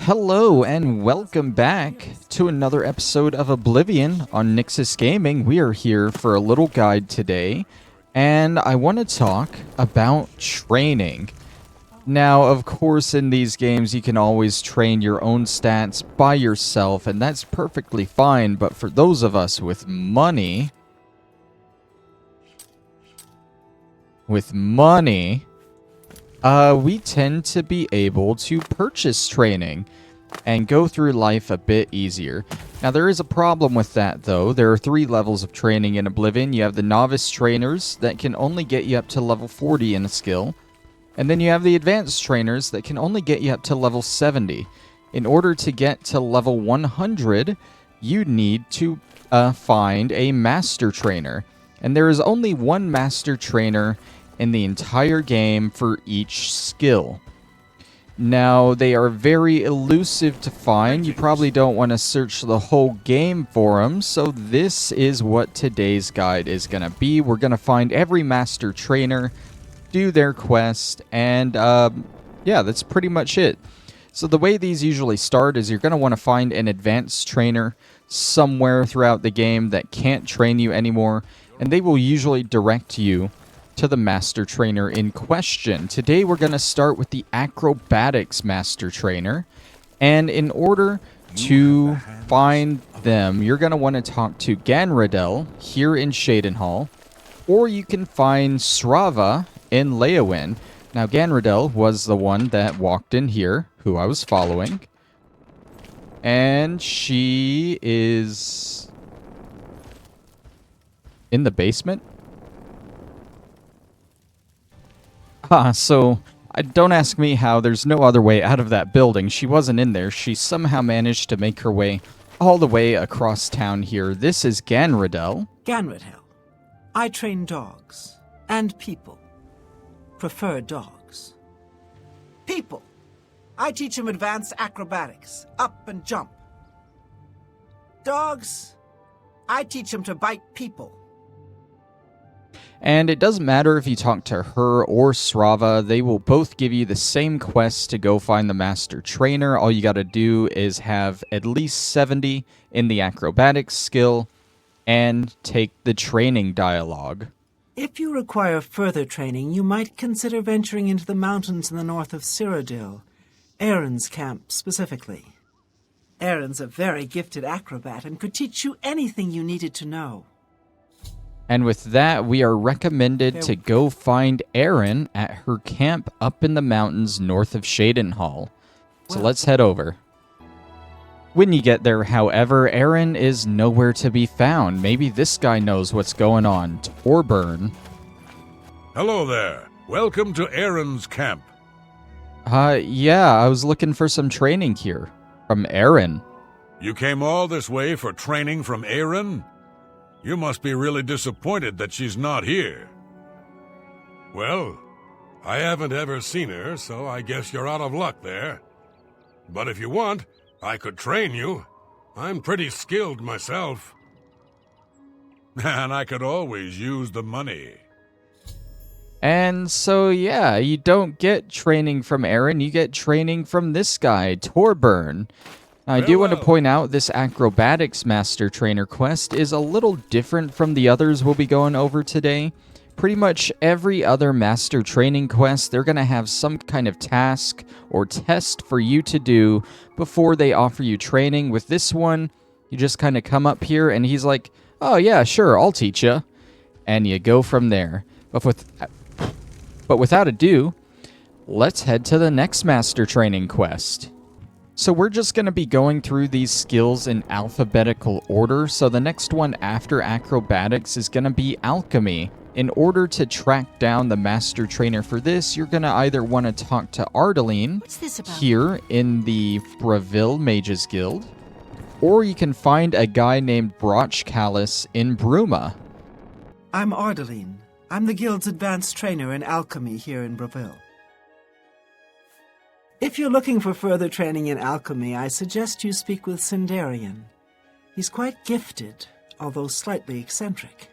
Hello and welcome back to another episode of Oblivion on Nyxus Gaming. We are here for a little guide today, and I want to talk about training. Now, of course, in these games you can always train your own stats by yourself, and that's perfectly fine, but for those of us with money, we tend to be able to purchase training and go through life a bit easier. Now, there is a problem with that, though. There are 3 levels of training in Oblivion. You have the novice trainers that can only get you up to level 40 in a skill. And then you have the advanced trainers that can only get you up to level 70. In order to get to level 100, you need to find a master trainer. And there is only one master trainer in the entire game for each skill. Now, they are very elusive to find. You probably don't want to search the whole game for them, so this is what today's guide is going to be. We're going to find every master trainer, do their quest, and yeah, that's pretty much it. So the way these usually start is you're going to want to find an advanced trainer somewhere throughout the game that can't train you anymore, and they will usually direct you to the master trainer in question. Today we're going to start with the Acrobatics master trainer, and in order to find them, you're going to want to talk to Ganradel here in Cyrodiil, or you can find Srava in Leowin. Now, Ganradel was the one that walked in here, who I was following, and she is in the basement. So don't ask me how. There's no other way out of that building. She wasn't in there. She somehow managed to make her way all the way across town here. This is Ganradel. Ganradel. I train dogs. And people. Prefer dogs. People. I teach them advanced acrobatics. Up and jump. Dogs. I teach them to bite people. And it doesn't matter if you talk to her or Srava, they will both give you the same quest to go find the master trainer. All you gotta do is have at least 70 in the acrobatics skill and take the training dialogue. If you require further training, you might consider venturing into the mountains in the north of Cyrodiil, Aaron's camp specifically. Aaron's a very gifted acrobat and could teach you anything you needed to know. And with that, we are recommended to go find Erin at her camp up in the mountains north of Cyrodiil. So let's head over. When you get there, however, Erin is nowhere to be found. Maybe this guy knows what's going on. Torburn. Hello there. Welcome to Erin's camp. Yeah, I was looking for some training here. From Erin. You came all this way for training from Erin? You must be really disappointed that she's not here. Well, I haven't ever seen her, so I guess you're out of luck there. But if you want, I could train you. I'm pretty skilled myself. And I could always use the money. And so, yeah, you don't get training from Erin, you get training from this guy, Torburn. I do want to point out this Acrobatics Master Trainer quest is a little different from the others we'll be going over today. Pretty much every other Master Training quest, they're going to have some kind of task or test for you to do before they offer you training. With this one, you just kind of come up here and he's like, oh yeah, sure, I'll teach you. And you go from there. But without ado, let's head to the next Master Training quest. So we're just going to be going through these skills in alphabetical order. So the next one after Acrobatics is going to be Alchemy. In order to track down the master trainer for this, you're going to either want to talk to Ardeline here in the Breville Mages Guild, or you can find a guy named Brochcalis in Bruma. I'm Ardeline. I'm the guild's advanced trainer in alchemy here in Breville. If you're looking for further training in alchemy, I suggest you speak with Sindarian. He's quite gifted, although slightly eccentric.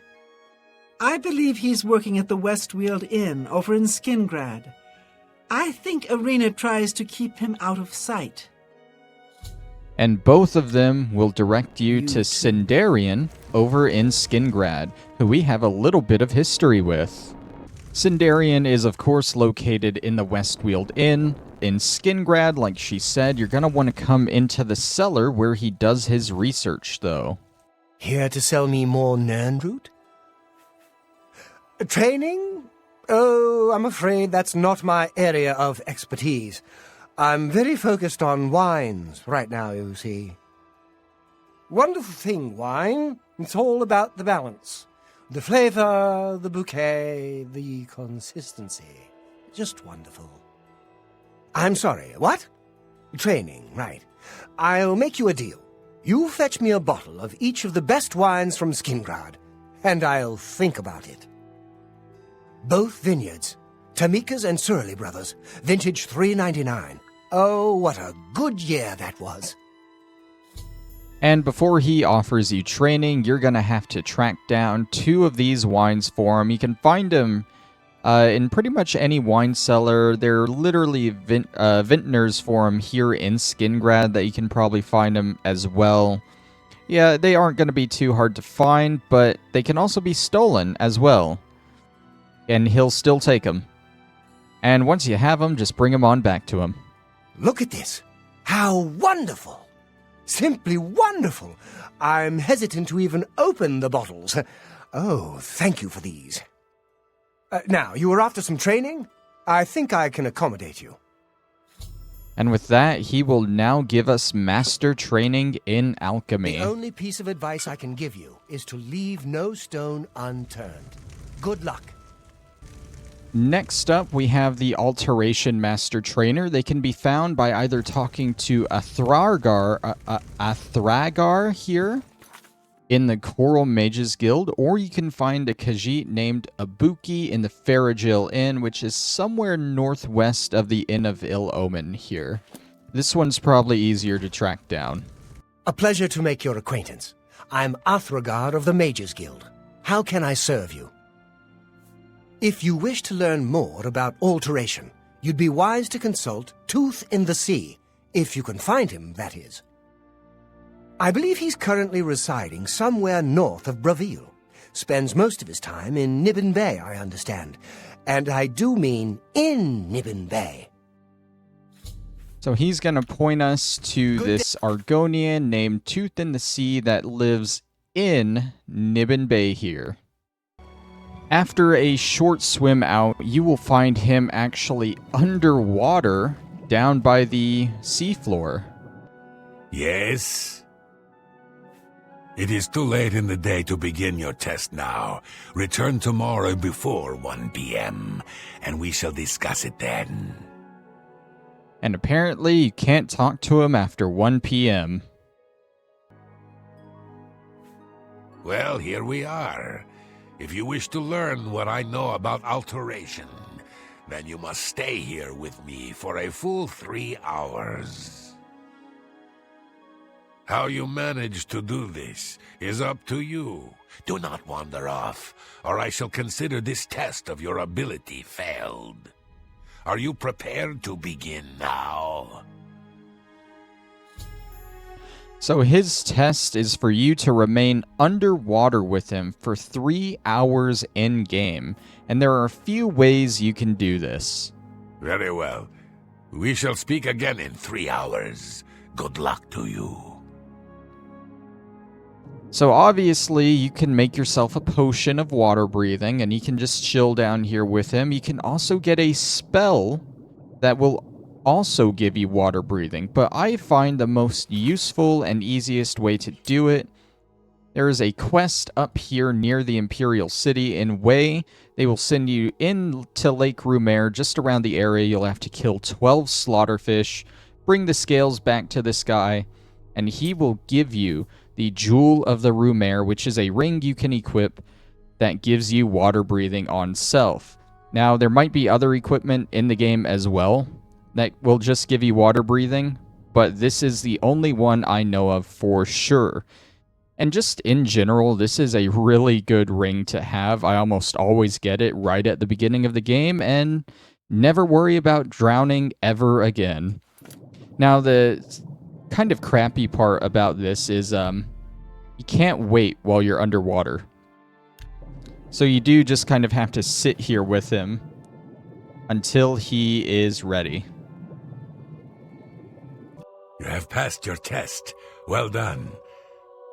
I believe he's working at the Westweald Inn over in Skingrad. I think Arena tries to keep him out of sight. And both of them will direct you to Sindarian over in Skingrad, who we have a little bit of history with. Sindarian is of course located in the Westweald Inn. In Skingrad, like she said, you're going to want to come into the cellar where he does his research, though. Here to sell me more Nirnroot? Training? Oh, I'm afraid that's not my area of expertise. I'm very focused on wines right now, you see. Wonderful thing, wine. It's all about the balance. The flavor, the bouquet, the consistency. Just wonderful. I'm sorry, what? Training, right. I'll make you a deal. You fetch me a bottle of each of the best wines from Skingrad, and I'll think about it. Both vineyards, Tamika's and Cyrodiil Brothers, vintage 399. Oh, what a good year that was. And before he offers you training, you're going to have to track down 2 of these wines for him. You can find them in pretty much any wine cellar. They're literally vintners for him here in Skingrad that you can probably find them as well. Yeah, they aren't going to be too hard to find, but they can also be stolen as well. And he'll still take them. And once you have them, just bring them on back to him. Look at this. How wonderful. Simply wonderful. I'm hesitant to even open the bottles. Oh, thank you for these. Now, you were after some training? I think I can accommodate you. And with that, he will now give us master training in alchemy. The only piece of advice I can give you is to leave no stone unturned. Good luck. Next up, we have the Alteration Master Trainer. They can be found by either talking to a Thragar here in the Coral Mages Guild, or you can find a Khajiit named Abuki in the Farajil Inn, which is somewhere northwest of the Inn of Ill Omen here. This one's probably easier to track down. A pleasure to make your acquaintance. I'm Athragar of the Mages Guild. How can I serve you? If you wish to learn more about alteration, you'd be wise to consult Tooth in the Sea, if you can find him, that is. I believe he's currently residing somewhere north of Bravil. Spends most of his time in Nibbin Bay, I understand. And I do mean in Nibbin Bay. So he's going to point us to this Argonian named Tooth in the Sea that lives in Nibbin Bay here. After a short swim out, you will find him actually underwater down by the seafloor. Yes? It is too late in the day to begin your test now. Return tomorrow before 1 p.m., and we shall discuss it then. And apparently you can't talk to him after 1 p.m. Well, here we are. If you wish to learn what I know about alteration, then you must stay here with me for a full 3 hours. How you manage to do this is up to you. Do not wander off, or I shall consider this test of your ability failed. Are you prepared to begin now? So his test is for you to remain underwater with him for 3 hours in-game, and there are a few ways you can do this. Very well. We shall speak again in 3 hours. Good luck to you. So obviously you can make yourself a potion of water breathing, and you can just chill down here with him. You can also get a spell that will also give you water breathing, but I find the most useful and easiest way to do it. There is a quest up here near the Imperial City in Wei. They will send you into Lake Rumer, just around the area. You'll have to kill 12 slaughterfish, bring the scales back to this guy, and he will give you the Jewel of the Rumer, which is a ring you can equip that gives you water breathing on self. Now, there might be other equipment in the game as well that will just give you water breathing, but this is the only one I know of for sure. And just in general, this is a really good ring to have. I almost always get it right at the beginning of the game and never worry about drowning ever again. Now, the kind of crappy part about this is you can't wait while you're underwater. So you do just kind of have to sit here with him until he is ready. You have passed your test. Well done.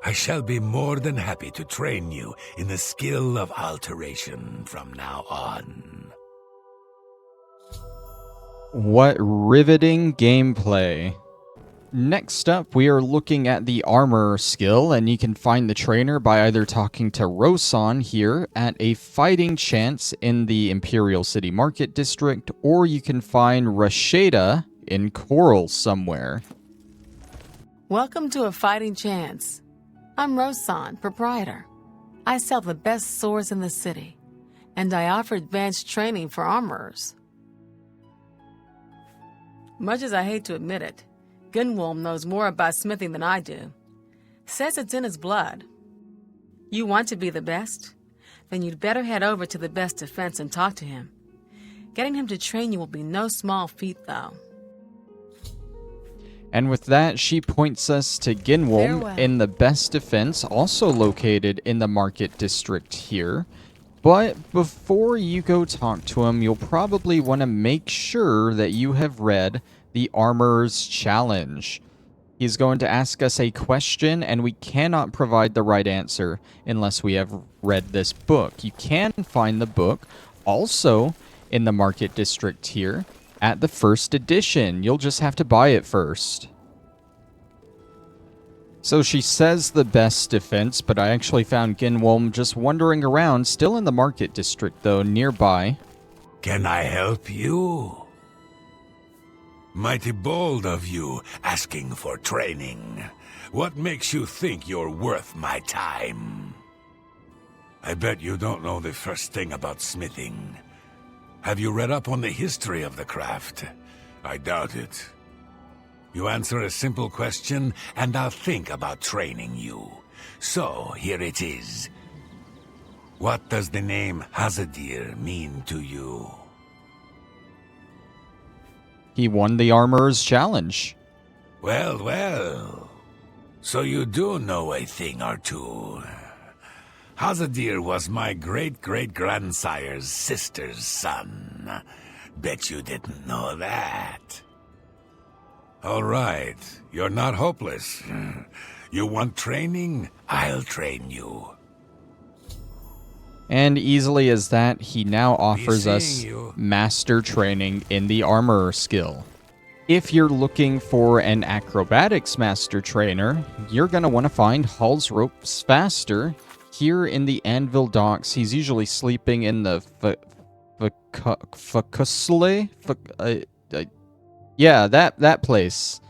I shall be more than happy to train you in the skill of alteration from now on. What riveting gameplay. Next up, we are looking at the armor skill, and you can find the trainer by either talking to Rosan here at a fighting chance in the Imperial City Market District, or you can find Rasheda in Coral somewhere. Welcome to a fighting chance. I'm Rosan, proprietor. I sell the best swords in the city, and I offer advanced training for armorers. Much as I hate to admit it, Gunwolm knows more about smithing than I do. Says it's in his blood. You want to be the best? Then you'd better head over to the best defense and talk to him. Getting him to train you will be no small feat, though. And with that, she points us to Ginwolm Farewell. in the best defense, also located in the Market District here. But before you go talk to him, you'll probably want to make sure that you have read the Armorer's Challenge. He's going to ask us a question, and we cannot provide the right answer unless we have read this book. You can find the book also in the Market District here at the first edition. You'll just have to buy it first. So she says the best defense, but I actually found Ginwolm just wandering around, still in the Market District though, nearby. Can I help you? Mighty bold of you, asking for training. What makes you think you're worth my time? I bet you don't know the first thing about smithing. Have you read up on the history of the craft? I doubt it. You answer a simple question, and I'll think about training you. So, here it is. What does the name Hazadir mean to you? He won the Armorer's Challenge. Well, well. So you do know a thing or two. Hazadir was my great-great-grandsire's sister's son. Bet you didn't know that. All right, you're not hopeless. You want training? I'll train you. And easily as that, he now offers seeing us you. master training in the Armorer skill. If you're looking for an Acrobatics master trainer, you're going to want to find Hall's Ropes Faster here in the Anvil Docks. He's usually sleeping in the Facusle? Yeah, that place.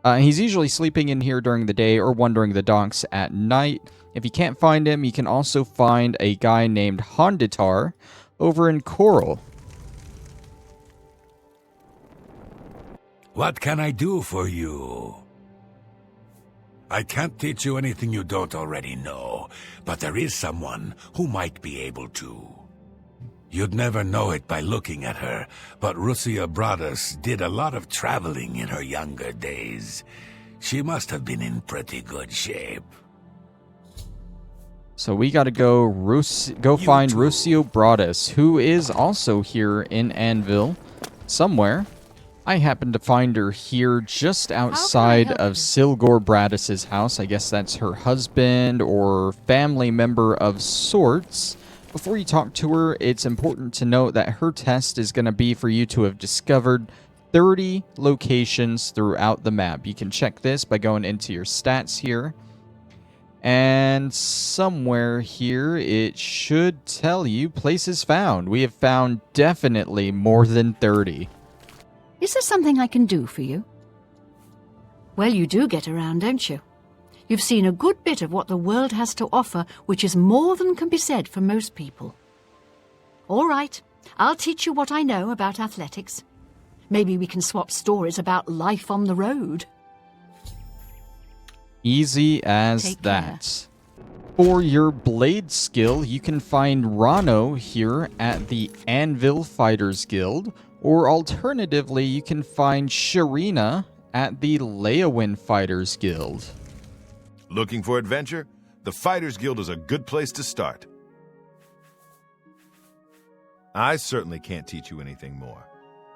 He's usually sleeping in here during the day or wandering the docks at night. If you can't find him, you can also find a guy named Honditar over in Coral. What can I do for you? I can't teach you anything you don't already know, but there is someone who might be able to. You'd never know it by looking at her, but Russia Broaddus did a lot of traveling in her younger days. She must have been in pretty good shape. So we gotta go find too. Russia Broaddus, who is also here in Anvil somewhere. I happened to find her here just outside help of you? Silgor Braddus's house. I guess that's her husband or family member of sorts. Before you talk to her, it's important to note that her test is going to be for you to have discovered 30 locations throughout the map. You can check this by going into your stats here. And somewhere here, it should tell you places found. We have found definitely more than 30. Is there something I can do for you? Well, you do get around, don't you? You've seen a good bit of what the world has to offer, which is more than can be said for most people. All right, I'll teach you what I know about athletics. Maybe we can swap stories about life on the road. Easy as Take care. that. For your blade skill, you can find Rano here at the Anvil Fighters Guild, or alternatively, you can find Sharina at the Leowin Fighters Guild. Looking for adventure? The Fighters Guild is a good place to start. I certainly can't teach you anything more,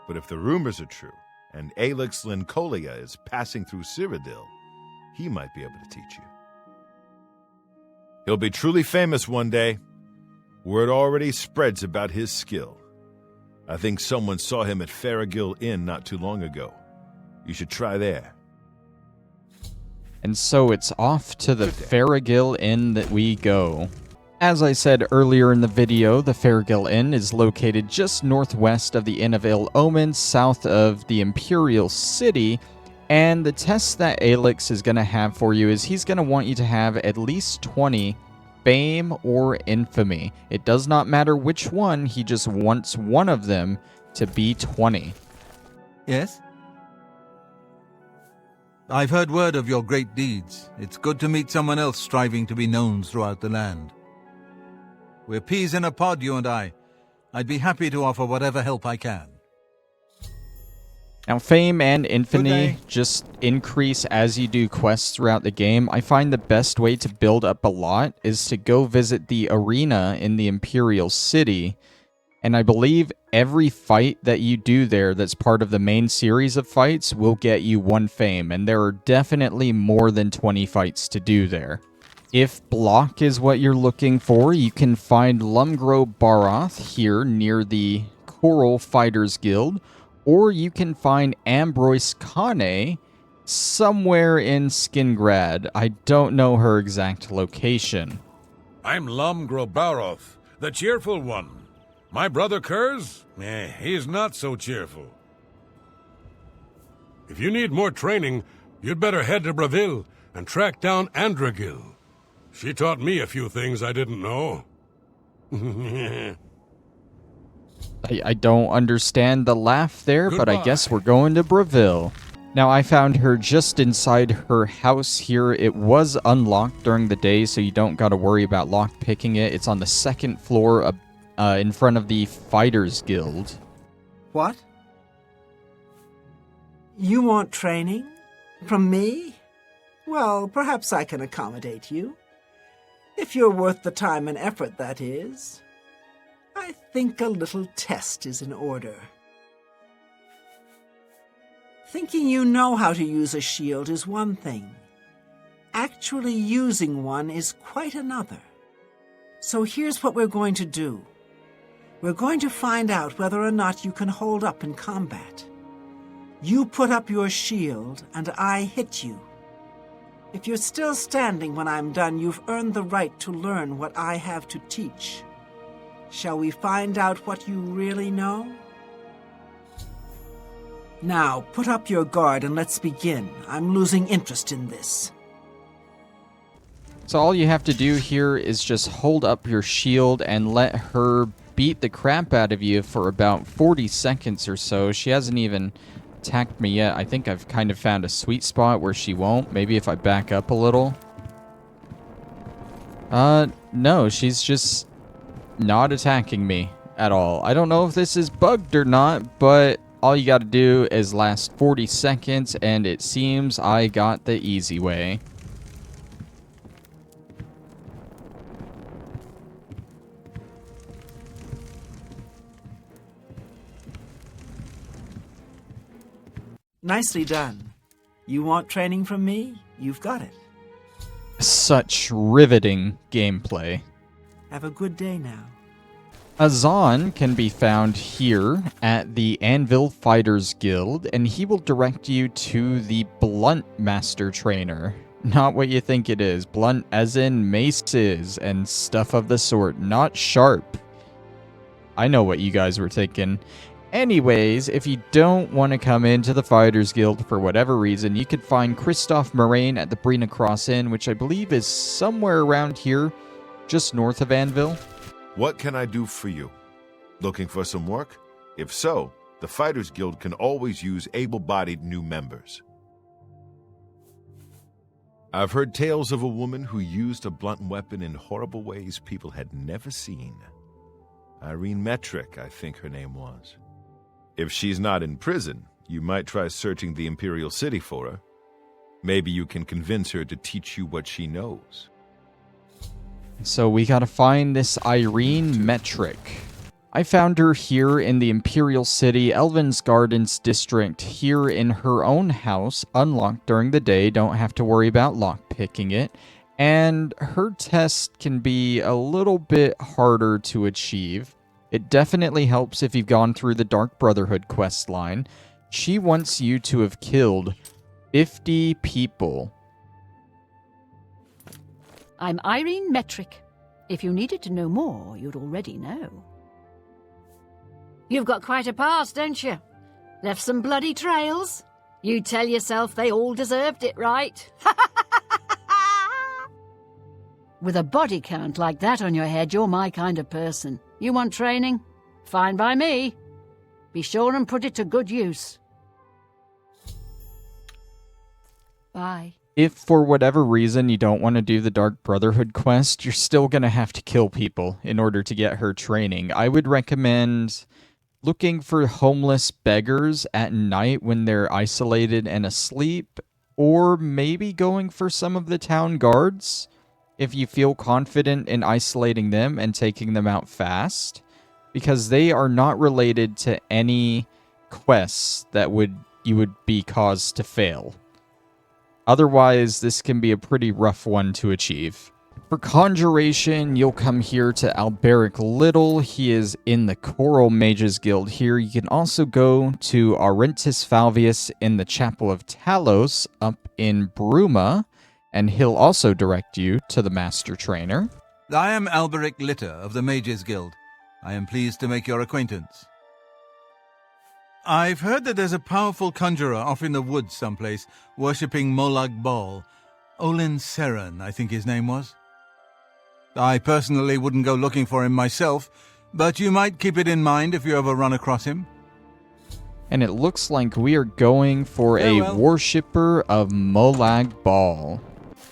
but if the rumors are true, and Alex Lincolia is passing through Cyrodiil, he might be able to teach you. He'll be truly famous one day. Word already spreads about his skill. I think someone saw him at Farragill Inn not too long ago. You should try there. And so it's off to the Farragill Inn that we go. As I said earlier in the video, the Farragill Inn is located just northwest of the Inn of Ill Omens, south of the Imperial City, and the test that Alex is going to have for you is he's going to want you to have at least 20 Fame or Infamy. It does not matter which one, he just wants one of them to be 20. Yes? I've heard word of your great deeds. It's good to meet someone else striving to be known throughout the land. We're peas in a pod, you and I. I'd be happy to offer whatever help I can. Now, Fame and Infamy just increase as you do quests throughout the game. I find the best way to build up a lot is to go visit the arena in the Imperial City. And I believe every fight that you do there that's part of the main series of fights will get you 1 Fame. And there are definitely more than 20 fights to do there. If block is what you're looking for, you can find Lumgro Baroth here near the Coral Fighters Guild. Or you can find Ambroise Kane somewhere in Skingrad. I don't know her exact location. I'm Lumgro Baroth, the cheerful one. My brother Kurz? He's not so cheerful. If you need more training, you'd better head to Breville and track down Andragil. She taught me a few things I didn't know. I don't understand the laugh there, but I guess we're going to Breville. Now, I found her just inside her house here. It was unlocked during the day, so you don't got to worry about lock picking it. It's on the 2nd floor in front of the Fighters Guild. What? You want training? From me? Well, perhaps I can accommodate you. If you're worth the time and effort, that is. I think a little test is in order. Thinking you know how to use a shield is one thing. Actually using one is quite another. So here's what we're going to do. We're going to find out whether or not you can hold up in combat. You put up your shield, and I hit you. If you're still standing when I'm done, you've earned the right to learn what I have to teach. Shall we find out what you really know? Now, put up your guard and let's begin. I'm losing interest in this. So all you have to do here is just hold up your shield and let her beat the crap out of you for about 40 seconds or so. She hasn't even attacked me yet. I think I've kind of found a sweet spot where she won't. Maybe if I back up a little. No, she's just not attacking me at all. I don't know if this is bugged or not, but all you gotta do is last 40 seconds, and it seems I got the easy way. Nicely done. You want training from me? You've got it. Such riveting gameplay. Have a good day now. Azan can be found here at the Anvil Fighters Guild, and he will direct you to the Blunt Master Trainer. Not what you think it is. Blunt as in maces and stuff of the sort, not sharp. I know what you guys were thinking. Anyways, if you don't want to come into the Fighters Guild for whatever reason, you could find Christoph Moraine at the Brina Cross Inn, which I believe is somewhere around here, just north of Anvil. What can I do for you? Looking for some work? If so, the Fighters Guild can always use able-bodied new members. I've heard tales of a woman who used a blunt weapon in horrible ways people had never seen. Irene Metric, I think her name was. If she's not in prison, You might try searching the Imperial City for her. Maybe you can convince her to teach you what she knows. So we gotta find this Irene Metric. I found her here in the Imperial City, Elven's Gardens district, here in her own house, unlocked during the day, don't have to worry about lockpicking it. And her test can be a little bit harder to achieve. It definitely helps if you've gone through the Dark Brotherhood quest line. She wants you to have killed 50 people. I'm Irene Metric. If you needed to know more, you'd already know. You've got quite a past, don't you? Left some bloody trails? You tell yourself they all deserved it, right? With a body count like that on your head, you're my kind of person. You want training? Fine by me. Be sure and put it to good use. Bye. If for whatever reason you don't want to do the Dark Brotherhood quest, you're still going to have to kill people in order to get her training. I would recommend looking for homeless beggars at night when they're isolated and asleep, or maybe going for some of the town guards if you feel confident in isolating them and taking them out fast, because they are not related to any quests that you would be caused to fail. Otherwise, this can be a pretty rough one to achieve. For Conjuration, you'll come here to Alberic Little. He is in the Coral Mages Guild here. You can also go to Aurentis Falvius in the Chapel of Talos up in Bruma, and he'll also direct you to the Master Trainer. I am Alberic Litter of the Mages Guild. I am pleased to make your acquaintance. I've heard that there's a powerful conjurer off in the woods someplace, worshipping Molag Bal. Olin Seren, I think his name was. I personally wouldn't go looking for him myself, but you might keep it in mind if you ever run across him. And it looks like we are going for a worshipper of Molag Bal.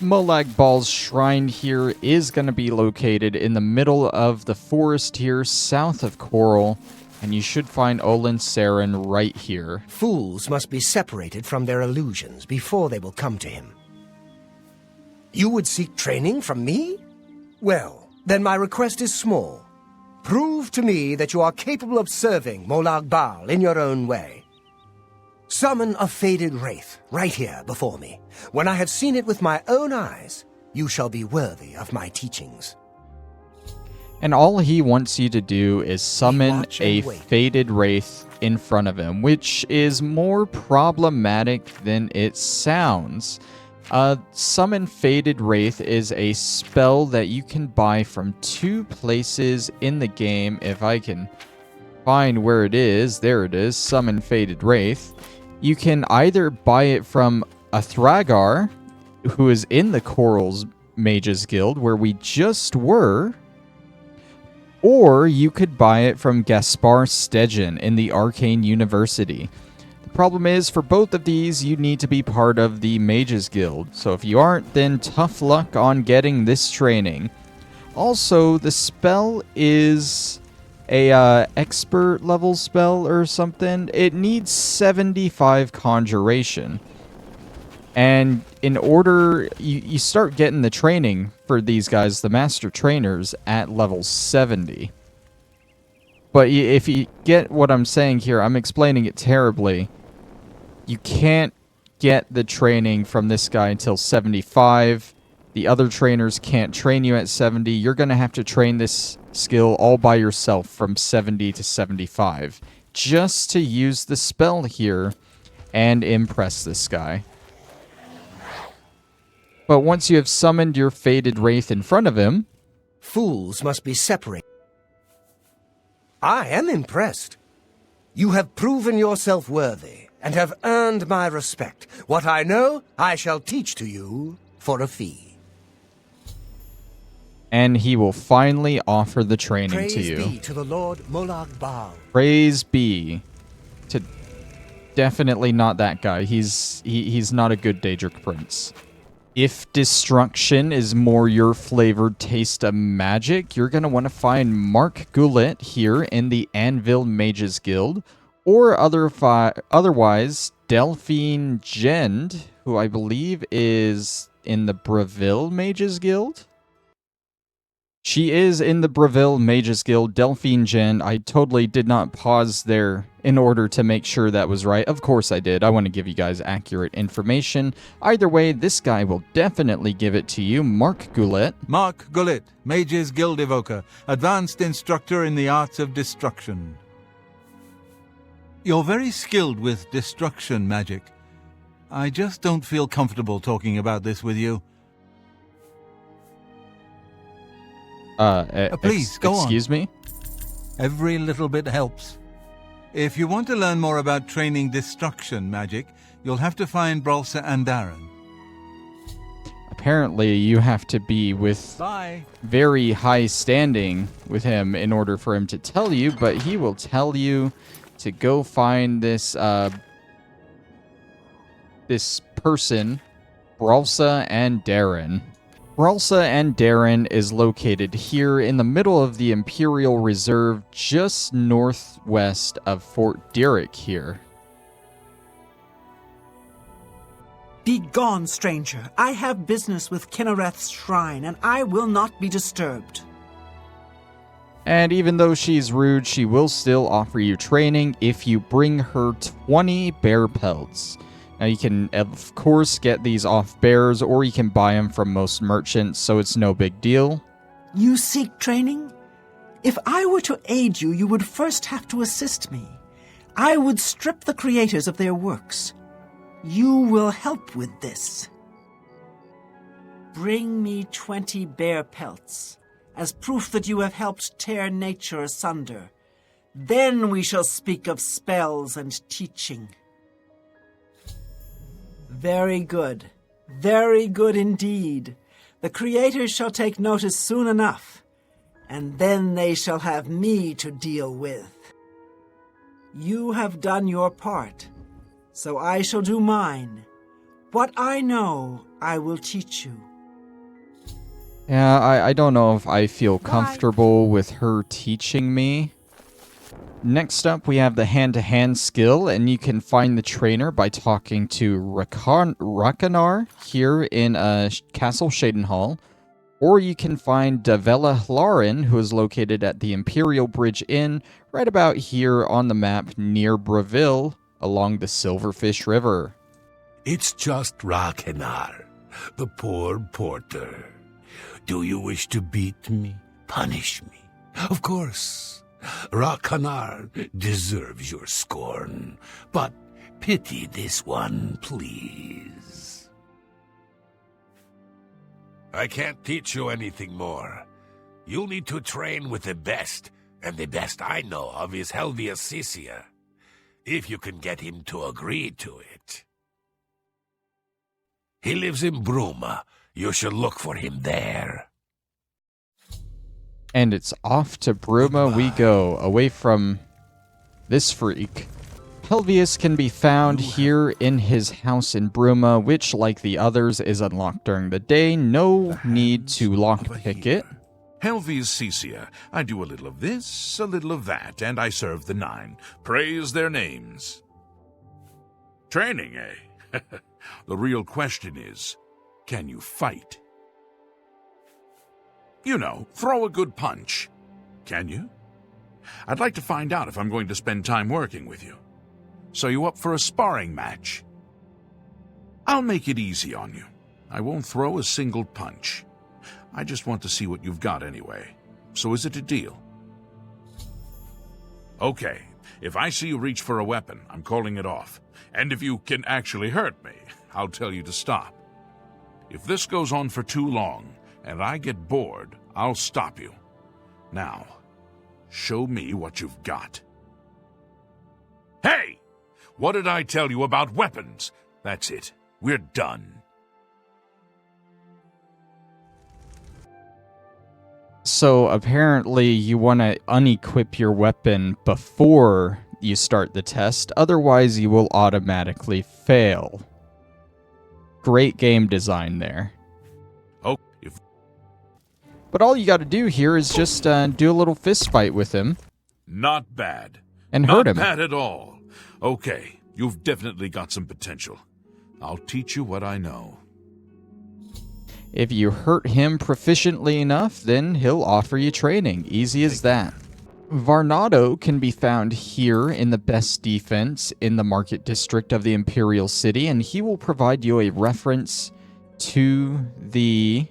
Molag Bal's shrine here is going to be located in the middle of the forest here, south of Coral, and you should find Olin Seren right here. Fools must be separated from their illusions before they will come to him. You would seek training from me? Well, then my request is small. Prove to me that you are capable of serving Molag Bal in your own way. Summon a faded wraith right here before me. When I have seen it with my own eyes, you shall be worthy of my teachings. And all he wants you to do is summon a faded wraith in front of him, which is more problematic than it sounds. Summon Faded Wraith is a spell that you can buy from 2 places in the game. If I can find where it is, there it is, Summon Faded Wraith. You can either buy it from a Thragar, who is in the Corals Mages Guild, where we just were, or you could buy it from Gaspar Stegen in the Arcane University. The problem is, for both of these, you need to be part of the Mages Guild. So if you aren't, then tough luck on getting this training. Also, the spell is a expert level spell or something. It needs 75 Conjuration. And in order, you start getting the training for these guys, the Master Trainers, at level 70. But if you get what I'm saying here, I'm explaining it terribly. You can't get the training from this guy until 75. The other trainers can't train you at 70. You're going to have to train this skill all by yourself from 70 to 75. Just to use the spell here and impress this guy. But once you have summoned your Faded Wraith in front of him... Fools must be separated. I am impressed. You have proven yourself worthy, and have earned my respect. What I know, I shall teach to you for a fee. And he will finally offer the training to you. Praise be to the Lord Molag Bal. Praise be to... Definitely not that guy. He's not a good Daedric Prince. If destruction is more your flavored taste of magic, you're going to want to find Mark Goulet here in the Anvil Mages Guild, Or otherwise, Delphine Gend, who I believe is in the Breville Mages Guild. She is in the Breville Mages Guild, Delphine Gend. I totally did not pause there in order to make sure that was right. Of course I did. I want to give you guys accurate information. Either way, this guy will definitely give it to you. Mark Goulet. Mark Goulet, Mages Guild Evoker, Advanced Instructor in the Arts of Destruction. You're very skilled with destruction magic. I just don't feel comfortable talking about this with you. Please, go on. Excuse me? Every little bit helps. If you want to learn more about training destruction magic, you'll have to find Brolsa and Darren. Apparently, you have to be with Bye. very high standing with him in order for him to tell you, but he will tell you to go find this this person, Brolsa and Darren. Brolsa and Darren is located here in the middle of the Imperial Reserve, just northwest of Fort Derrick here. Be gone, stranger. I have business with Kinnereth's shrine, and I will not be disturbed. And even though she's rude, she will still offer you training if you bring her 20 bear pelts. Now you can, of course, get these off bears, or you can buy them from most merchants, so it's no big deal. You seek training? If I were to aid you, you would first have to assist me. I would strip the creators of their works. You will help with this. Bring me 20 bear pelts, as proof that you have helped tear nature asunder. Then we shall speak of spells and teaching. Very good. Very good indeed. The creators shall take notice soon enough, and then they shall have me to deal with. You have done your part, so I shall do mine. What I know, I will teach you. Yeah, I don't know if I feel comfortable with her teaching me. Next up, we have the hand-to-hand skill, and you can find the trainer by talking to Rakanar here in Castle Shadenhall, or you can find Davella Hlarin, who is located at the Imperial Bridge Inn, right about here on the map near Breville, along the Silverfish River. It's just Rakanar, the poor porter. Do you wish to beat me? Punish me? Of course. Rakanar deserves your scorn, but pity this one, please. I can't teach you anything more. You'll need to train with the best, and the best I know of is Helvius Cisia, if you can get him to agree to it. He lives in Bruma. You should look for him there. And it's off to Bruma we go, away from this freak. Helvius can be found here in his house in Bruma, which, like the others, is unlocked during the day. No need to lockpick it. Helvius Cisia. I do a little of this, a little of that, and I serve the 9. Praise their names. Training, eh? The real question is, can you fight? You know, throw a good punch. Can you? I'd like to find out if I'm going to spend time working with you. So you up for a sparring match? I'll make it easy on you. I won't throw a single punch. I just want to see what you've got anyway. So is it a deal? Okay, if I see you reach for a weapon, I'm calling it off. And if you can actually hurt me, I'll tell you to stop. If this goes on for too long, and I get bored, I'll stop you. Now, show me what you've got. Hey! What did I tell you about weapons? That's it. We're done. So apparently you want to unequip your weapon before you start the test, otherwise you will automatically fail. Great game design there. Oh, But all you got to do here is just do a little fist fight with him. not bad. and hurt him. Not bad at all. Okay, you've definitely got some potential. I'll teach you what I know. If you hurt him proficiently enough, then he'll offer you training. Easy as that. Varnado can be found here in the best defense in the market district of the Imperial City, and he will provide you a reference to the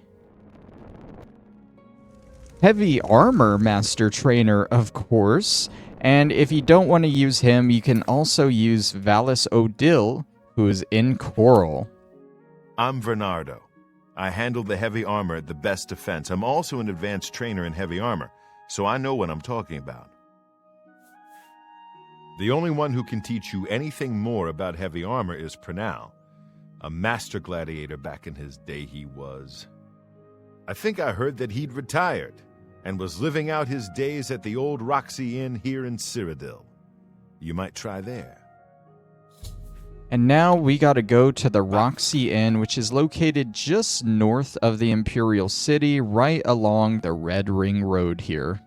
heavy armor master trainer, of course. And if you don't want to use him, you can also use Valis Odil, who is in Coral. I'm Vernardo. I handle the heavy armor at the best defense. I'm also an advanced trainer in heavy armor, so I know what I'm talking about. The only one who can teach you anything more about heavy armor is Pranal, a master gladiator back in his day he was. I think I heard that he'd retired and was living out his days at the old Roxy Inn here in Cyrodiil. You might try there. And now we gotta go to the Roxy Inn, which is located just north of the Imperial City, right along the Red Ring Road here.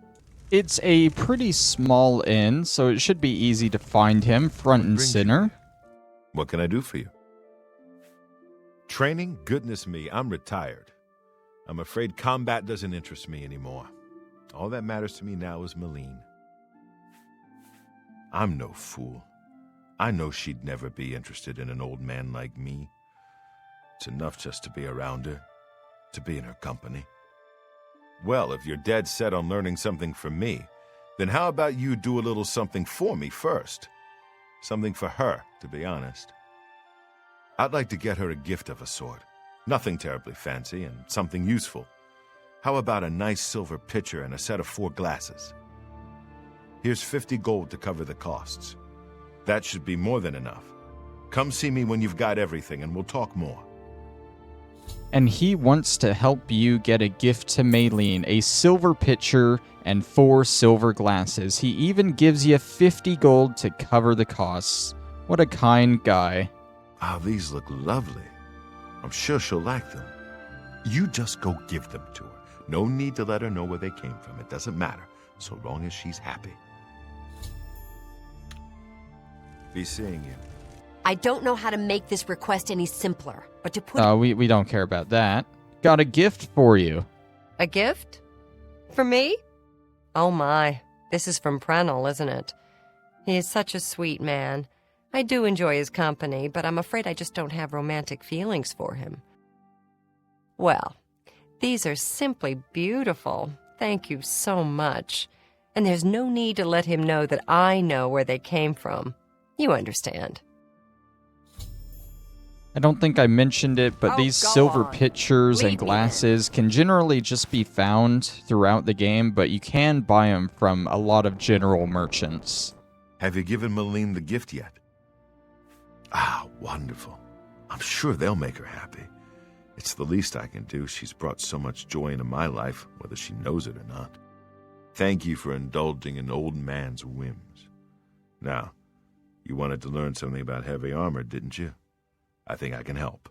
It's a pretty small inn, so it should be easy to find him front and center. What can I do for you? Training? Goodness me, I'm retired. I'm afraid combat doesn't interest me anymore. All that matters to me now is Malene. I'm no fool. I know she'd never be interested in an old man like me. It's enough just to be around her, to be in her company. Well, if you're dead set on learning something from me, then how about you do a little something for me first? Something for her, to be honest. I'd like to get her a gift of a sort. Nothing terribly fancy and something useful. How about a nice silver pitcher and a set of 4 glasses? Here's 50 gold to cover the costs. That should be more than enough. Come see me when you've got everything and we'll talk more. And he wants to help you get a gift to Malene, a silver pitcher and 4 silver glasses. He even gives you 50 gold to cover the costs. What a kind guy. Ah, these look lovely. I'm sure she'll like them. You just go give them to her. No need to let her know where they came from. It doesn't matter, so long as she's happy. Be seeing you. I don't know how to make this request any simpler, but to put... We don't care about that. Got a gift for you. A gift? For me? Oh my, this is from Pranal, isn't it? He is such a sweet man. I do enjoy his company, but I'm afraid I just don't have romantic feelings for him. Well, these are simply beautiful. Thank you so much. And there's no need to let him know that I know where they came from. You understand. I don't think I mentioned it, but these silver pitchers and glasses can generally just be found throughout the game, but you can buy them from a lot of general merchants. Have you given Malene the gift yet? Ah, wonderful. I'm sure they'll make her happy. It's the least I can do. She's brought so much joy into my life, whether she knows it or not. Thank you for indulging an old man's whims. Now, you wanted to learn something about heavy armor, didn't you? I think I can help.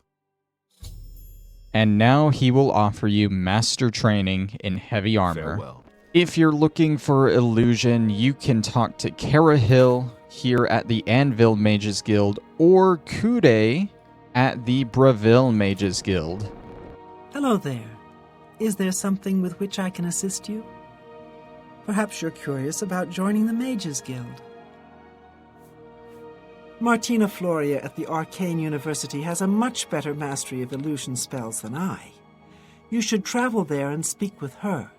And now he will offer you master training in heavy armor. Farewell. If you're looking for illusion, you can talk to Carahill here at the Anvil Mages Guild or Kude at the Bravil Mages Guild. Hello there. Is there something with which I can assist you? Perhaps you're curious about joining the Mages Guild. Martina Floria at the Arcane University has a much better mastery of illusion spells than I. You should travel there and speak with her.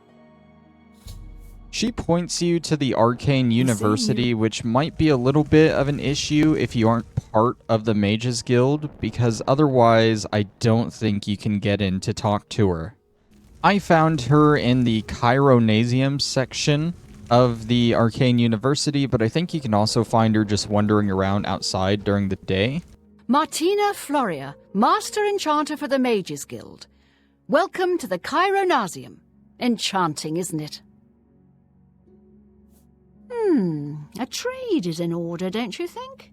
She points you to the Arcane University, which might be a little bit of an issue if you aren't part of the Mages Guild, because otherwise I don't think you can get in to talk to her. I found her in the Chironasium section of the Arcane University, but I think you can also find her just wandering around outside during the day. Martina Floria, Master Enchanter for the Mages Guild. Welcome to the Chironasium. Enchanting, isn't it? A trade is in order, don't you think?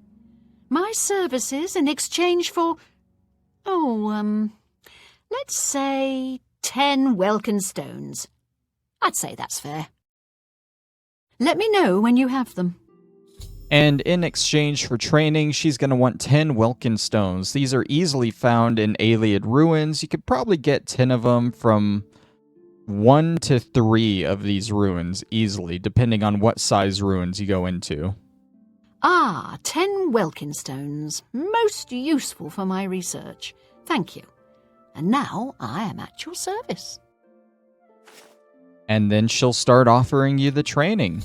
My services in exchange for... let's say 10 Welkin stones. I'd say that's fair. Let me know when you have them. And in exchange for training, she's going to want 10 Welkin Stones. These are easily found in Ayleid ruins. You could probably get 10 of them from 1 to 3 of these ruins easily, depending on what size ruins you go into. Ah, 10 Welkin Stones. Most useful for my research. Thank you. And now I am at your service. And then she'll start offering you the training.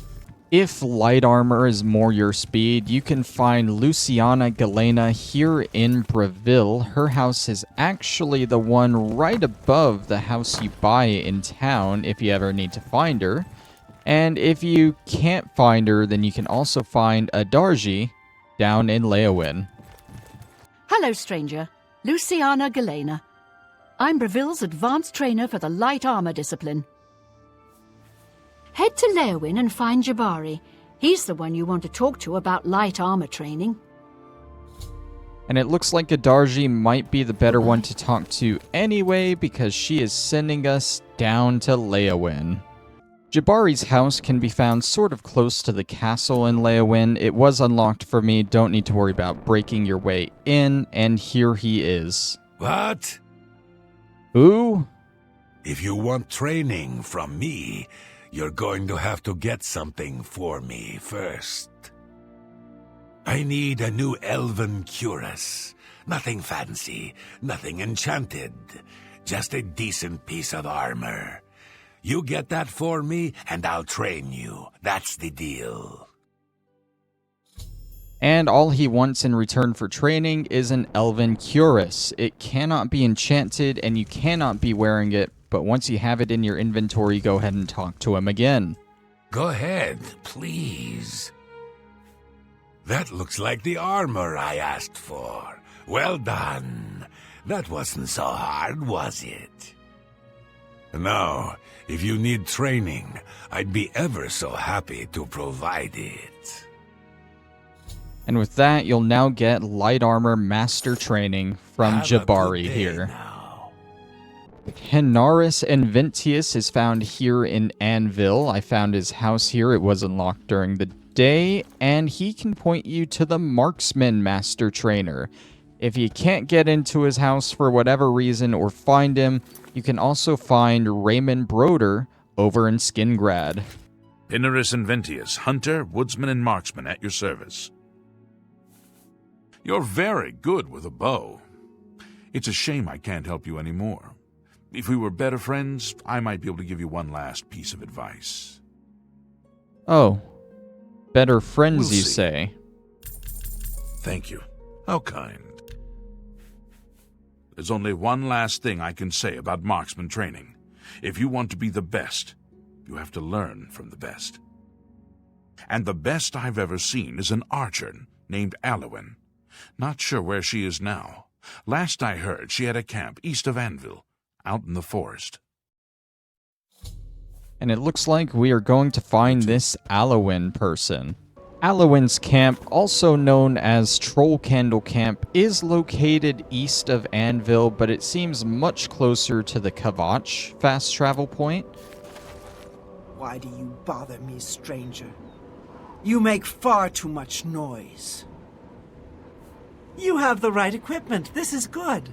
If light armor is more your speed, you can find Luciana Galena here in Breville. Her house is actually the one right above the house you buy in town if you ever need to find her. And if you can't find her, then you can also find Adarji down in Leowin. Hello, stranger. Luciana Galena. I'm Breville's advanced trainer for the light armor discipline. Head to Leowin and find Jabari. He's the one you want to talk to about light armor training. And it looks like Adarji might be the better one to talk to anyway, because she is sending us down to Leowin. Jabari's house can be found sort of close to the castle in Leowin. It was unlocked for me, don't need to worry about breaking your way in, and here he is. What? Who? If you want training from me, you're going to have to get something for me first. I need a new elven cuirass. Nothing fancy, nothing enchanted. Just a decent piece of armor. You get that for me, and I'll train you. That's the deal. And all he wants in return for training is an elven cuirass. It cannot be enchanted, and you cannot be wearing it, but once you have it in your inventory, go ahead and talk to him again. Go ahead, please. That looks like the armor I asked for. Well done. That wasn't so hard, was it? Now, if you need training, I'd be ever so happy to provide it. And with that, you'll now get light armor master training from Jabari here. Henaris Inventius is found here in Anvil. I found his house here. It was unlocked during the day, and he can point you to the Marksman Master Trainer. If you can't get into his house for whatever reason or find him, you can also find Raymond Broder over in Skingrad. Henaris Inventius, hunter, woodsman, and marksman at your service. You're very good with a bow. It's a shame I can't help you anymore. If we were better friends, I might be able to give you one last piece of advice. Oh. Better friends, We'll you see. say? Thank you. How kind. There's only one last thing I can say about marksman training. If you want to be the best, you have to learn from the best. And the best I've ever seen is an archer named Alwyn. Not sure where she is now. Last I heard, she had a camp east of Anvil, out in the forest. And it looks like we are going to find this Alwyn person. Alwyn's camp, also known as Troll Candle Camp, is located east of Anvil, but it seems much closer to the Kavach fast travel point. Why do you bother me, stranger? You make far too much noise. You have the right equipment. This is good.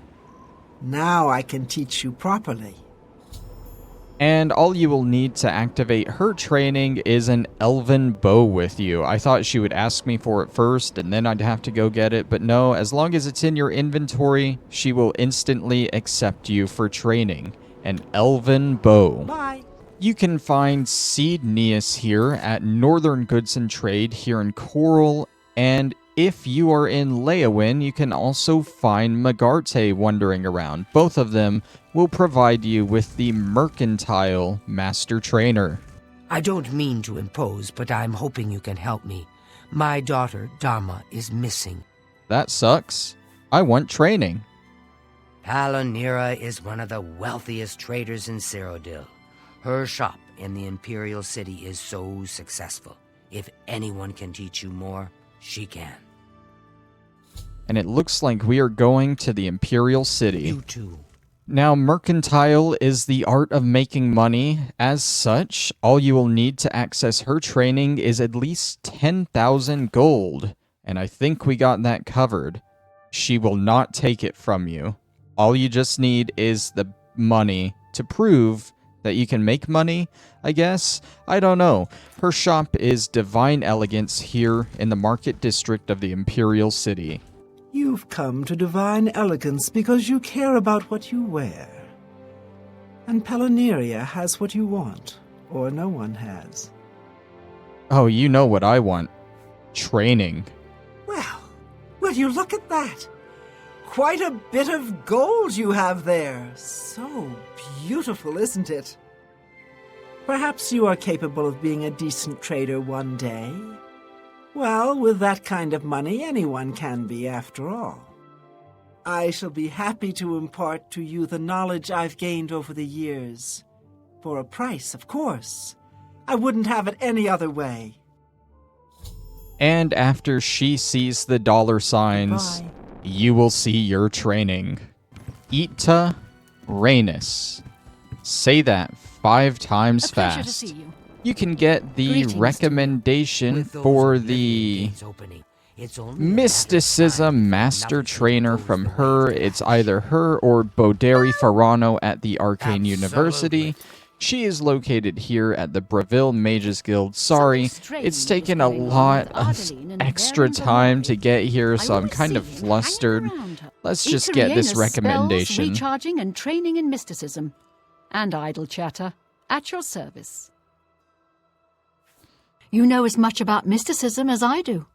Now I can teach you properly. And all you will need to activate her training is an elven bow with you. I thought she would ask me for it first, and then I'd have to go get it, but no, as long as it's in your inventory, she will instantly accept you for training. An elven bow. Bye. You can find Seed Neas here at Northern Goods and Trade here in Coral, and if you are in Leowin, you can also find Magarte wandering around. Both of them will provide you with the Mercantile Master Trainer. I don't mean to impose, but I'm hoping you can help me. My daughter, Dharma, is missing. That sucks. I want training. Palonira is one of the wealthiest traders in Cyrodiil. Her shop in the Imperial City is so successful. If anyone can teach you more, she can. And it looks like we are going to the Imperial City. You two, Now, Mercantile is the art of making money. As such, all you will need to access her training is at least 10,000 gold. And I think we got that covered. She will not take it from you. All you just need is the money to prove that you can make money, I guess? I don't know. Her shop is Divine Elegance here in the Market District of the Imperial City. You've come to Divine Elegance because you care about what you wear. And Pelaneria has what you want, or no one has. Oh, you know what I want. Training. Well, will you look at that? Quite a bit of gold you have there. So beautiful, isn't it? Perhaps you are capable of being a decent trader one day. Well, with that kind of money, anyone can be, after all. I shall be happy to impart to you the knowledge I've gained over the years. For a price, of course. I wouldn't have it any other way. And after she sees the dollar signs, Goodbye. you will see your training. Ita Rhaenys. Say that 5 times A pleasure to fast. see you. You can get the Greetings to you. recommendation With those for Oblivion the gates opening, it's only a matter of Mysticism time. Master Nothing Trainer goes from the way her. of It's flash. either her or Boderi Farano at the Arcane University. Absolutely. She is located here at the Breville Mages Guild. Sorry, Something it's strange taken is a going on lot with of Ardeline and extra Baron time Valori. to get here, I so I'm always kind see of him flustered. hanging around her. Let's just get this Ita Rhaenys recommendation. Spells, recharging and training in mysticism. And idle chatter. At your service. You know as much about mysticism as I do.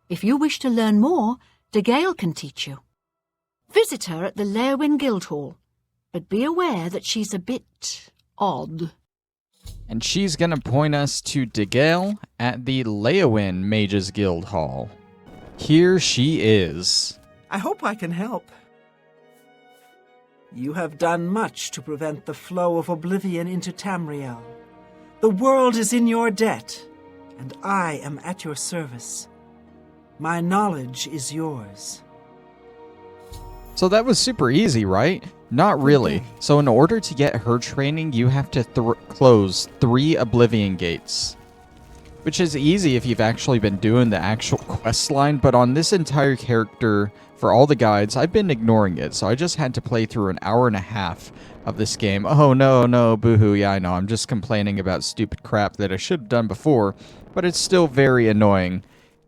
If you wish to learn more, De Gale can teach you. Visit her at the Leowyn Guildhall, but be aware that she's a bit odd. And she's gonna point us to De Gale at the Leowyn Mages Guild Hall. Here she is. I hope I can help. You have done much to prevent the flow of Oblivion into Tamriel. The world is in your debt, and I am at your service. My knowledge is yours. So that was super easy, right? Not really. day. So in order to get her training, you have to close 3 Oblivion gates. Which is easy if you've actually been doing the actual quest line, but on this entire character, for all the guides, I've been ignoring it, so I just had to play through an hour and a half of this game. Oh no, boohoo, yeah I know, I'm just complaining about stupid crap that I should have done before, but it's still very annoying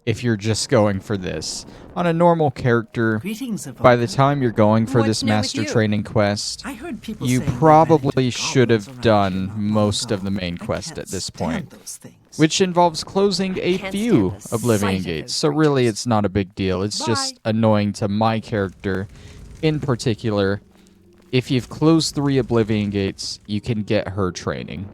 if you're just going for this. On a normal character, Greetings, Evoker. by the time you're going for What's this new with master you? training quest, I heard people you saying they probably ran into should have goblins around done here not long most ago. of the main I quest can't at this stand point, those things. which involves closing a can't few stand the Oblivion sight of gates. those So really, creatures. it's not a big deal. It's just annoying to my character in particular. If you've closed 3 Oblivion gates, you can get her training.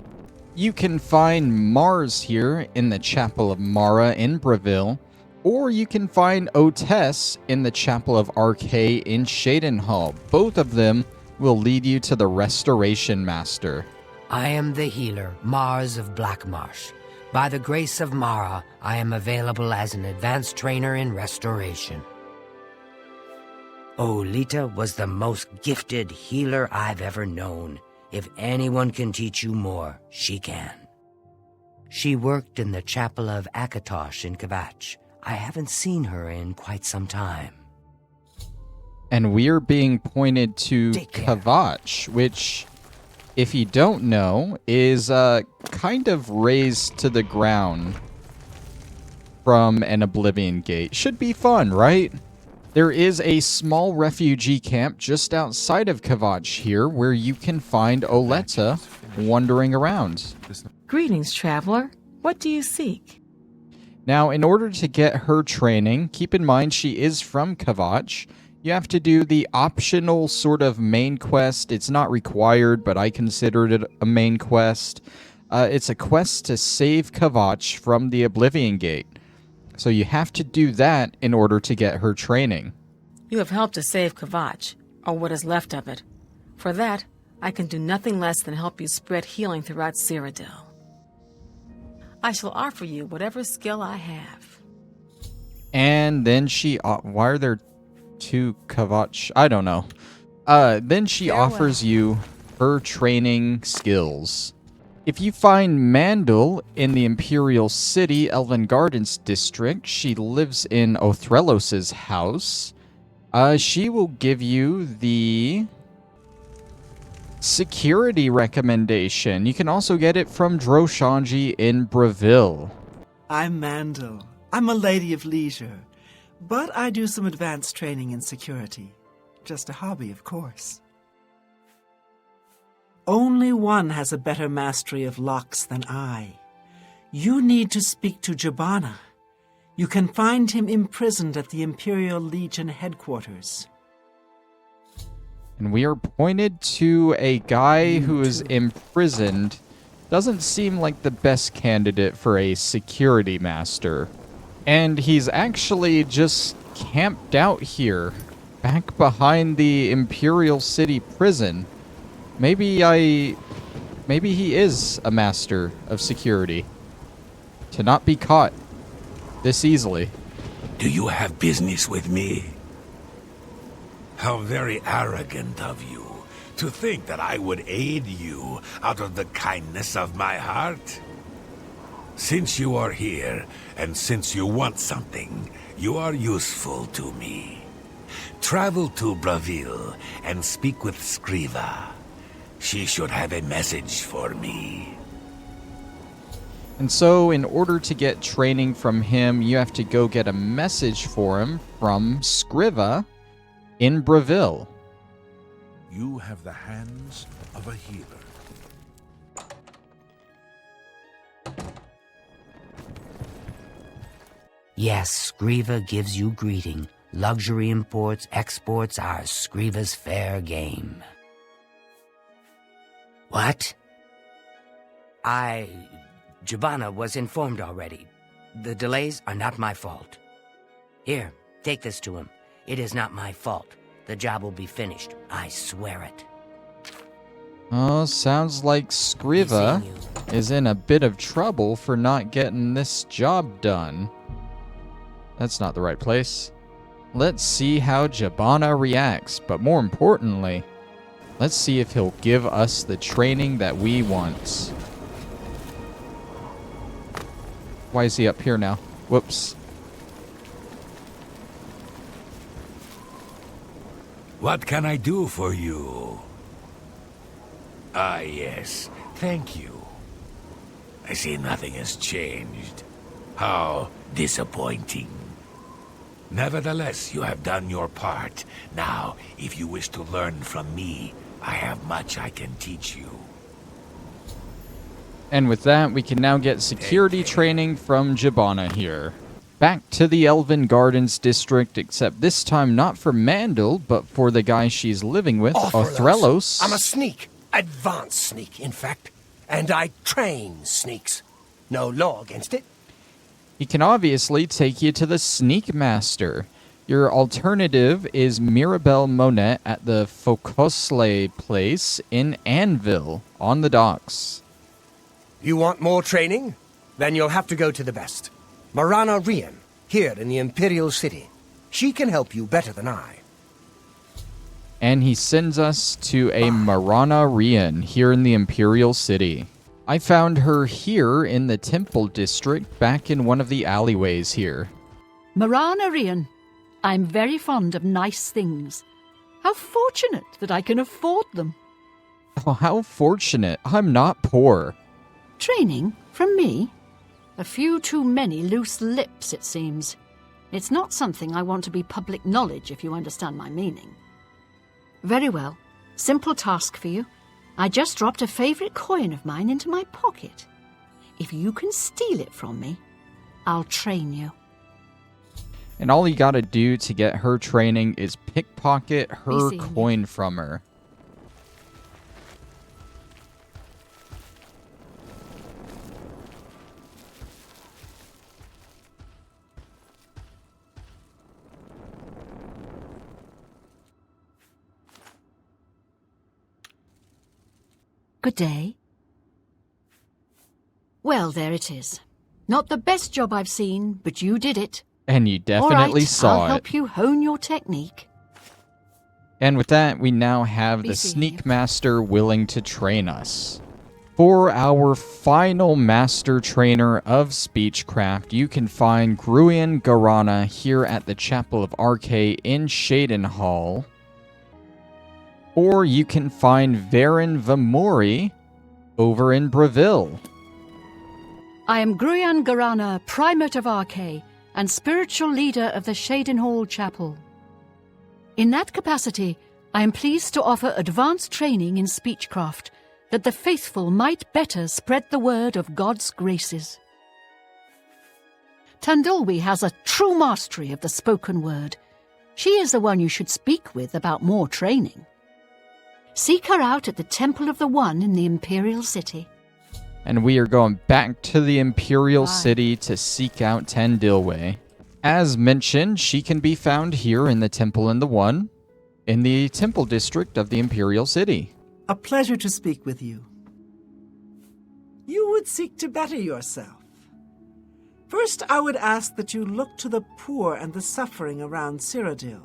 You can find Mars here in the Chapel of Mara in Breville, or you can find Otes in the Chapel of Archay in Shadenhall. Both of them will lead you to the Restoration Master. I am the healer, Mars of Blackmarsh. By the grace of Mara, I am available as an advanced trainer in restoration. Olita was the most gifted healer I've ever known. If anyone can teach you more, she can. She worked in the chapel of Akatosh in Kvatch. I haven't seen her in quite some time. And we're being pointed to Take care. Kvatch, which, if you don't know, is kind of raised to the ground from an Oblivion Gate. Should be fun, right? There is a small refugee camp just outside of Kvatch here where you can find Oleta wandering around. Greetings, traveler. What do you seek? Now, in order to get her training, keep in mind she is from Kvatch. You have to do the optional sort of main quest. It's not required, but I considered it a main quest. It's a quest to save Kvatch from the Oblivion Gate. So you have to do that in order to get her training. You have helped to save Kvatch, or what is left of it. For that, I can do nothing less than help you spread healing throughout Cyrodiil. I shall offer you whatever skill I have. And then she... why are there 2 Kvatch? I don't know. Then she offers you her training skills. If you find Mandel in the Imperial City, Elven Gardens district, she lives in Othrelos's house. She will give you the security recommendation. You can also get it from Droshanji in Breville. I'm Mandel. I'm a lady of leisure, but I do some advanced training in security. Just a hobby, of course. Only one has a better mastery of locks than I. You need to speak to Jabana. You can find him imprisoned at the Imperial Legion headquarters. And we are pointed to a guy who is imprisoned. Doesn't seem like the best candidate for a security master. And he's actually just camped out here, back behind the Imperial City prison. Maybe he is a master of security. To not be caught this easily. Do you have business with me? How very arrogant of you to think that I would aid you out of the kindness of my heart. Since you are here, and since you want something, you are useful to me. Travel to Breville and speak with Scriva. She should have a message for me. And so, in order to get training from him, you have to go get a message for him from Scriva in Breville. You have the hands of a healer. Yes, Scriva gives you greeting. Luxury imports, exports are Scriva's fair game. What? Jabana was informed already. The delays are not my fault. Here, take this to him. It is not my fault. The job will be finished. I swear it. Oh, sounds like Scriva is in a bit of trouble for not getting this job done. That's not the right place. Let's see how Jabana reacts, but more importantly, let's see if he'll give us the training that we want. Why is he up here now? Whoops. What can I do for you? Ah, yes. Thank you. I see nothing has changed. How disappointing. Nevertheless, you have done your part. Now, if you wish to learn from me, I have much I can teach you. And with that, we can now get security training from Jabana here. Back to the Elven Gardens district, except this time not for Mandel, but for the guy she's living with, Othrelos. I'm a sneak. Advanced sneak, in fact. And I train sneaks. No law against it. He can obviously take you to the Sneak Master. Your alternative is Mirabelle Monet at the Focosle place in Anvil, on the docks. You want more training? Then you'll have to go to the best. Marana Rian, here in the Imperial City. She can help you better than I. And he sends us to a Marana Rian here in the Imperial City. I found her here in the Temple District, back in one of the alleyways here. Marana Rian, I'm very fond of nice things. How fortunate that I can afford them. Oh, how fortunate. I'm not poor. Training from me? A few too many loose lips, it seems. It's not something I want to be public knowledge, if you understand my meaning. Very well. Simple task for you. I just dropped a favourite coin of mine into my pocket. If you can steal it from me, I'll train you. And all you gotta do to get her training is pickpocket her coin from her. Good day. Well, there it is. Not the best job I've seen, but you did it. And you definitely saw I'll help you hone your technique. And with that, we now have the Sneak Master willing to train us. For our final Master Trainer of Speechcraft, you can find Gruyan Garana here at the Chapel of Arche in Shadenhall. Or you can find Varen Vamori over in Breville. I am Gruyan Garana, Primate of Arche, and spiritual leader of the Shadenhall Chapel. In that capacity, I am pleased to offer advanced training in Speechcraft, that the faithful might better spread the word of God's graces. Tandilwi has a true mastery of the spoken word. She is the one you should speak with about more training. Seek her out at the Temple of the One in the Imperial City. And we are going back to the Imperial City to seek out Tandilwe. As mentioned, she can be found here in the Temple in the One, in the Temple District of the Imperial City. A pleasure to speak with you. You would seek to better yourself. First, I would ask that you look to the poor and the suffering around Cyrodiil.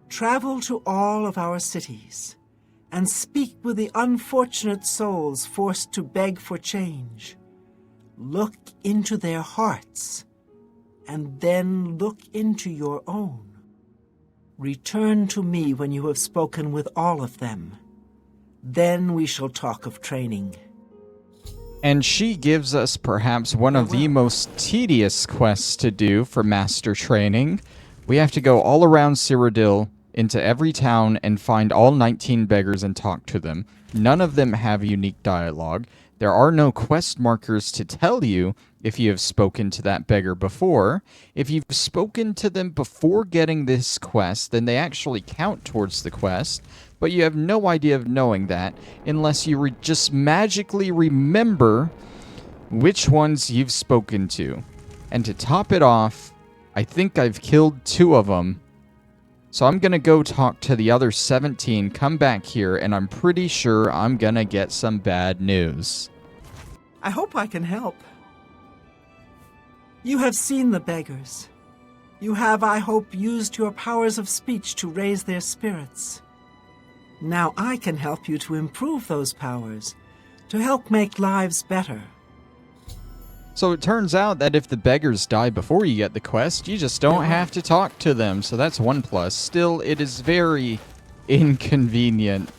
Travel to all of our cities, and speak with the unfortunate souls forced to beg for change. Look into their hearts, and then look into your own. Return to me when you have spoken with all of them. Then we shall talk of training. And she gives us perhaps one of the most tedious quests to do for Master Training. We have to go all around Cyrodiil, into every town, and find all 19 beggars and talk to them. None of them have unique dialogue. There are no quest markers to tell you if you have spoken to that beggar before. If you've spoken to them before getting this quest, then they actually count towards the quest, but you have no idea of knowing that unless you just magically remember which ones you've spoken to. And to top it off, I think I've killed 2 of them. So I'm going to go talk to the other 17, come back here, and I'm pretty sure I'm going to get some bad news. I hope I can help. You have seen the beggars. You have, I hope, used your powers of speech to raise their spirits. Now I can help you to improve those powers, to help make lives better. So it turns out that if the beggars die before you get the quest, you just don't have to talk to them, so that's one plus. Still, it is very inconvenient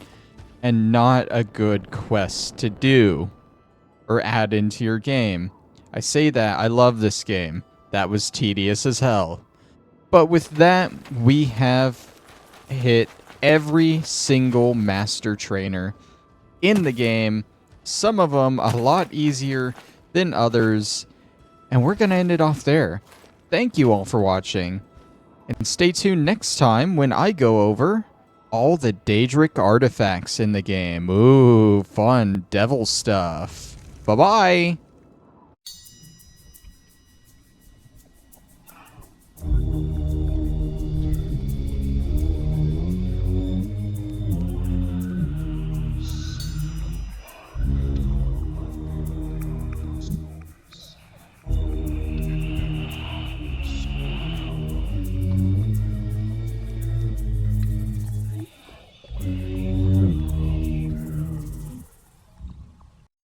and not a good quest to do or add into your game. I say that, I love this game. That was tedious as hell. But with that, we have hit every single Master Trainer in the game. Some of them a lot easier than others, and we're going to end it off there. Thank you all for watching, and stay tuned next time when I go over all the Daedric artifacts in the game. Ooh, fun devil stuff. Bye-bye!